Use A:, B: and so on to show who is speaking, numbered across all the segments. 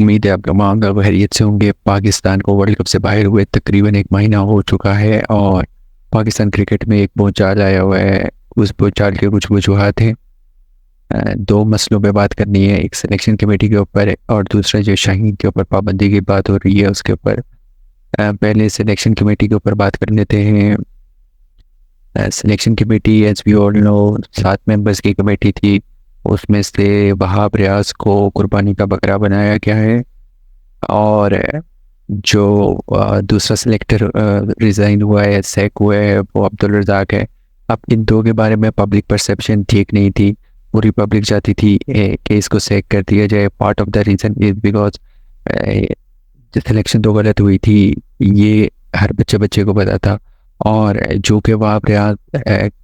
A: उम्मीद है आप तमाम लोग खैरियत से होंगे। पाकिस्तान को वर्ल्ड कप से बाहर हुए तकरीबन एक महीना हो चुका है और पाकिस्तान क्रिकेट में एक भूचाल आया हुआ है। उस भूचाल के कुछ वजूहत हैं। दो मसलों पे बात करनी है, एक सिलेक्शन कमेटी के ऊपर और दूसरा जो शाहीन के ऊपर पाबंदी की बात हो रही है उसके ऊपर। पहले सिलेक्शन कमेटी के ऊपर बात कर लेते हैं। Selection committee as we all know 7 members की कमेटी थी। उसमें से वहाब रियाज को कुर्बानी का बकरा बनाया गया है और जो दूसरा सिलेक्टर रिज़ाइन हुआ है, सैक हुआ है, वो अब्दुल रज़ाक है। अब इन दो के बारे में पब्लिक परसेप्शन ठीक नहीं थी। पूरी पब्लिक चाहती थी कि इसको सैक कर दिया जाए। Part of the reason is because जो सिलेक्शन तो गलत हुई थी, ये हर बच्चे बच्चे को पता था। और जो कि वहाँ रियाज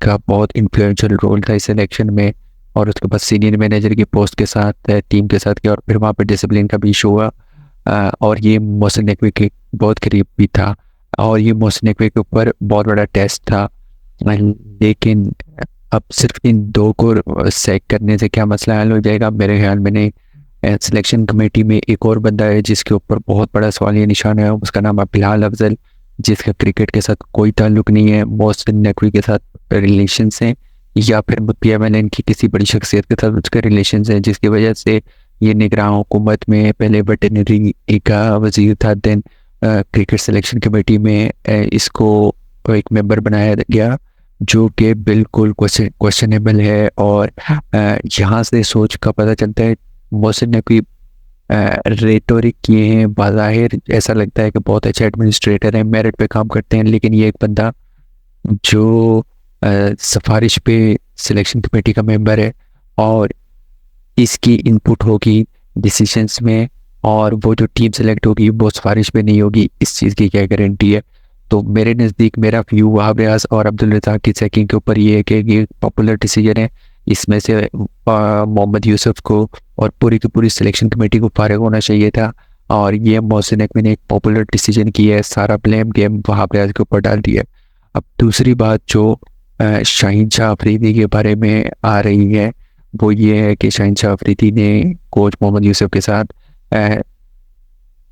A: का बहुत इन्फ्लुएंशियल रोल था इस सिलेक्शन में, और उसके बाद सीनियर मैनेजर की पोस्ट के साथ टीम के साथ किया, और फिर वहाँ पर डिसिप्लिन का भी इशू हुआ। और ये मोहसिन नकवी के बहुत करीब भी था और ये मोहसिन नकवी के ऊपर बहुत बड़ा टेस्ट था। लेकिन अब सिर्फ इन दो को सैक करने से क्या मसला हल हो जाएगा? मेरे ख्याल में नहीं। सिलेक्शन कमेटी में एक और बंदा है जिसके ऊपर बहुत बड़ा सवालिया निशान है, उसका नाम है बिलाल अफजल, जिसका क्रिकेट के साथ कोई ताल्लुक नहीं है। मोहसिन नकवी के साथ रिलेशन हैं या फिर PMLN की किसी बड़ी शख्सियत के साथ उसके रिलेशन हैं, जिसकी वजह से ये निगरान हुकूमत में पहले वेटरनरी का वजीर था, देन क्रिकेट सिलेक्शन कमेटी में इसको एक मेंबर बनाया गया, जो कि बिल्कुल क्वेश्चनेबल है। और यहाँ से सोच का पता चलता है मोहसिन नकवी रेटोरिक किए हैं, बाज़ाहिर ऐसा लगता है कि बहुत अच्छे एडमिनिस्ट्रेटर हैं, मेरिट पे काम करते हैं, लेकिन ये एक बंदा जो सिफारिश पे सिलेक्शन कमेटी का मेंबर है और इसकी इनपुट होगी डिसीजंस में, और वो जो टीम सेलेक्ट होगी वो सिफारिश पे नहीं होगी, इस चीज़ की क्या गारंटी है? तो मेरे नज़दीक मेरा व्यू वहाब रियाज और अब्दुल रज़ाक की चेकिंग के ऊपर ये है कि ये पॉपुलर डिसीजन है। इसमें से मोहम्मद यूसुफ को और पूरी की पूरी सिलेक्शन कमेटी को फारिग होना चाहिए था, और ये मोहसिन नकवी ने एक पॉपुलर डिसीजन किया है, सारा ब्लेम गेम वहाब रियाज के ऊपर डाल दिया। अब दूसरी बात जो शाहीन शाह अफरीदी के बारे में आ रही है, वो ये है कि शाहीन शाह अफरीदी ने कोच मोहम्मद यूसुफ के साथ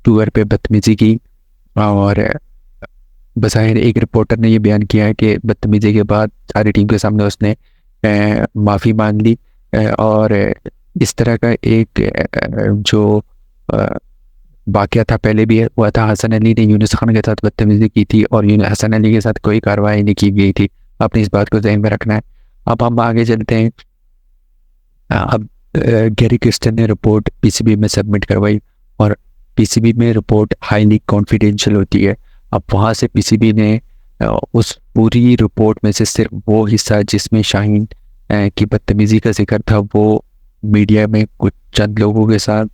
A: टूर पे बदतमीजी की, और बज़ाहिर एक रिपोर्टर ने ये बयान किया है कि बदतमीजी के बाद सारी टीम के सामने उसने माफ़ी मांग ली। और इस तरह का एक जो वाक़या था पहले भी हुआ था। हसन अली ने यूनुस खान के साथ बदतमीजी की थी और हसन अली के साथ कोई कार्रवाई नहीं की गई थी। अपनी इस बात को ज़हन में रखना है। अब हम आगे चलते हैं। अब गैरी क्रिस्टन ने रिपोर्ट PCB में सबमिट करवाई और PCB में रिपोर्ट हाईली कॉन्फिडेंशियल होती है। अब वहाँ से PCB ने उस पूरी रिपोर्ट में से सिर्फ वो हिस्सा जिसमें शाहीन की बदतमीज़ी का जिक्र था वो मीडिया में कुछ चंद लोगों के साथ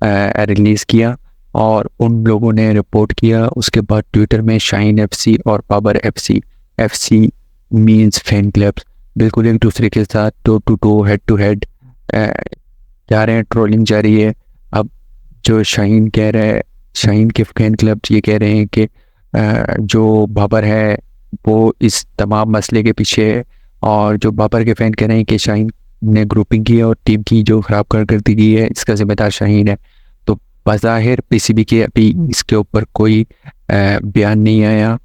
A: रिलीज़ किया, और उन लोगों ने रिपोर्ट किया। उसके बाद ट्विटर में शाहीन FC और Babar FC means fan clubs बिल्कुल एक दूसरे के साथ toe to toe head to head जा रहे हैं, ट्रोलिंग जारी है। अब जो शाहीन कह रहा है, शाहीन के फैन क्लब ये कह रहे हैं कि जो बाबर है वो इस तमाम मसले के पीछे है, और जो बाबर के फैन कह रहे हैं कि शाहीन ने ग्रुपिंग की है और टीम की जो ख़राब कारकर्दगी है इसका जिम्मेदार शाहीन है। तो बज़ाहिर PCB के अभी इसके ऊपर कोई बयान नहीं आया,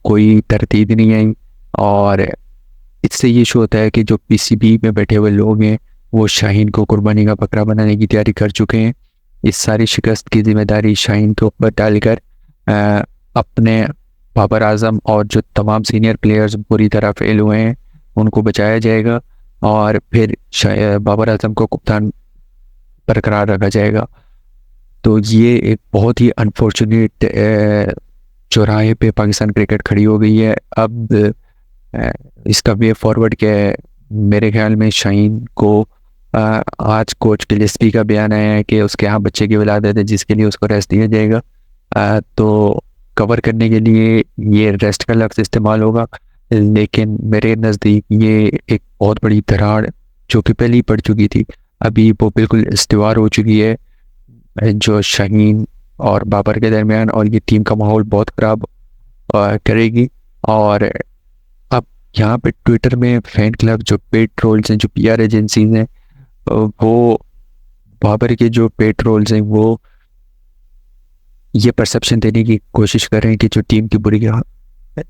A: कोई तरतीब नहीं आई, और इससे ये शो होता है कि जो PCB में बैठे हुए लोग हैं वो शाहीन को कुर्बानी का बकरा बनाने की तैयारी कर चुके हैं। इस सारी शिकस्त की जिम्मेदारी शाहीन के ऊपर डालकर अपने बाबर आजम और जो तमाम सीनियर प्लेयर्स बुरी तरह फेल हुए हैं उनको बचाया जाएगा, और फिर बाबर आजम को कप्तान बरकरार रखा जाएगा। तो ये एक बहुत ही अनफॉर्चुनेट चौराहे पे पाकिस्तान क्रिकेट खड़ी हो गई है। अब इसका वे फॉरवर्ड क्या है? मेरे ख्याल में शाहीन को आज कोच गिलेस्पी का बयान आया है कि उसके यहाँ बच्चे की विलादत है जिसके लिए उसको रेस्ट दिया जाएगा। तो कवर करने के लिए ये रेस्ट का लफ्ज़ इस्तेमाल होगा, लेकिन मेरे नज़दीक ये एक बहुत बड़ी दरार जो कि पहले ही पड़ चुकी थी, अभी वो बिल्कुल इस्तिवार हो चुकी है जो शाहीन और बाबर के दरमियान, और ये टीम का माहौल बहुत ख़राब करेगी। और अब यहाँ पे ट्विटर में फ़ैन क्लब जो पेड ट्रोल्स हैं, जो PR एजेंसीज हैं, वो बाबर के जो पेड ट्रोल्स हैं वो ये परसेप्शन देने की कोशिश कर रहे हैं कि जो टीम की बुरी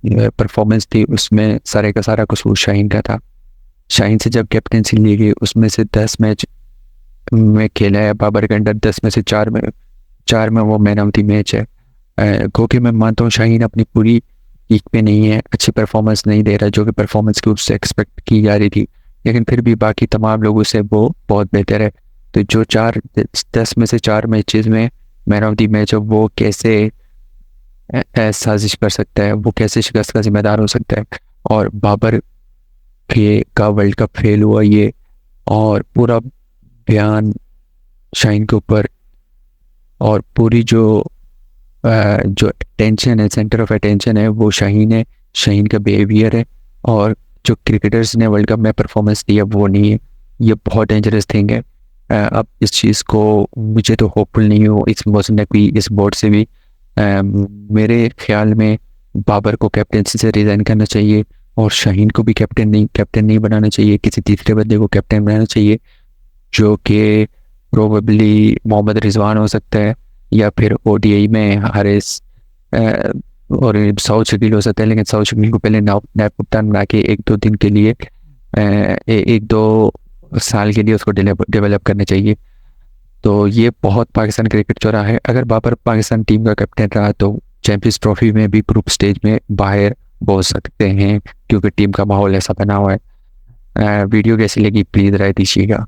A: परफॉर्मेंस थी उसमें सारे का सारा कसूर शाहीन का था। शाहीन से जब कैप्टनसी ली गई उसमें से 10 मैच में खेला है बाबर के अंडर, 10 में से 4 में वो मैन ऑफ द मैच है। क्योंकि मैं मानता हूँ शाहीन अपनी पूरी पीक पे नहीं है, अच्छी परफॉर्मेंस नहीं दे रहा जो कि परफॉर्मेंस की उससे एक्सपेक्ट की जा रही थी, लेकिन फिर भी बाकी तमाम लोगों से वो बहुत बेहतर है। तो जो 10 में से 4 मैचेस में मैन ऑफ द मैच है, वो कैसे साजिश कर सकता है, वो कैसे शिकस्त का जिम्मेदार हो सकता है। और बाबर के का वर्ल्ड कप फेल हुआ ये, और पूरा बयान शाहीन के ऊपर, और पूरी जो अटेंशन है, सेंटर ऑफ अटेंशन है, वो शाहीन है, शाहीन का बिहेवियर है। और जो क्रिकेटर्स ने वर्ल्ड कप में परफॉर्मेंस दी है वो नहीं है। ये बहुत डेंजरस थिंग है। अब इस चीज़ को मुझे तो होपफुल नहीं हो इस मौसम में भी, इस बोर्ड से भी। मेरे ख्याल में बाबर को कैप्टनसी से रिज़ाइन करना चाहिए, और शाहीन को भी कैप्टन नहीं बनाना चाहिए, किसी तीसरे बंदे को कैप्टन बनाना चाहिए, जो कि प्रोबेबली मोहम्मद रिजवान हो सकता है, या फिर ओडीआई में हारिस, और साउथ शकील हो सकता है। लेकिन साउथ शकील को पहले नायब कप्तान बना के 1-2 दिन के लिए, 1-2 साल के लिए उसको डेवलप करना चाहिए। तो ये बहुत पाकिस्तान क्रिकेट चौरा है। अगर बाबर पाकिस्तान टीम का कैप्टन रहा तो चैंपियंस ट्रॉफी में भी ग्रुप स्टेज में बाहर पहुंच सकते हैं, क्योंकि टीम का माहौल ऐसा बना हुआ है। वीडियो कैसी लगी प्लीज़ राय दीजिएगा।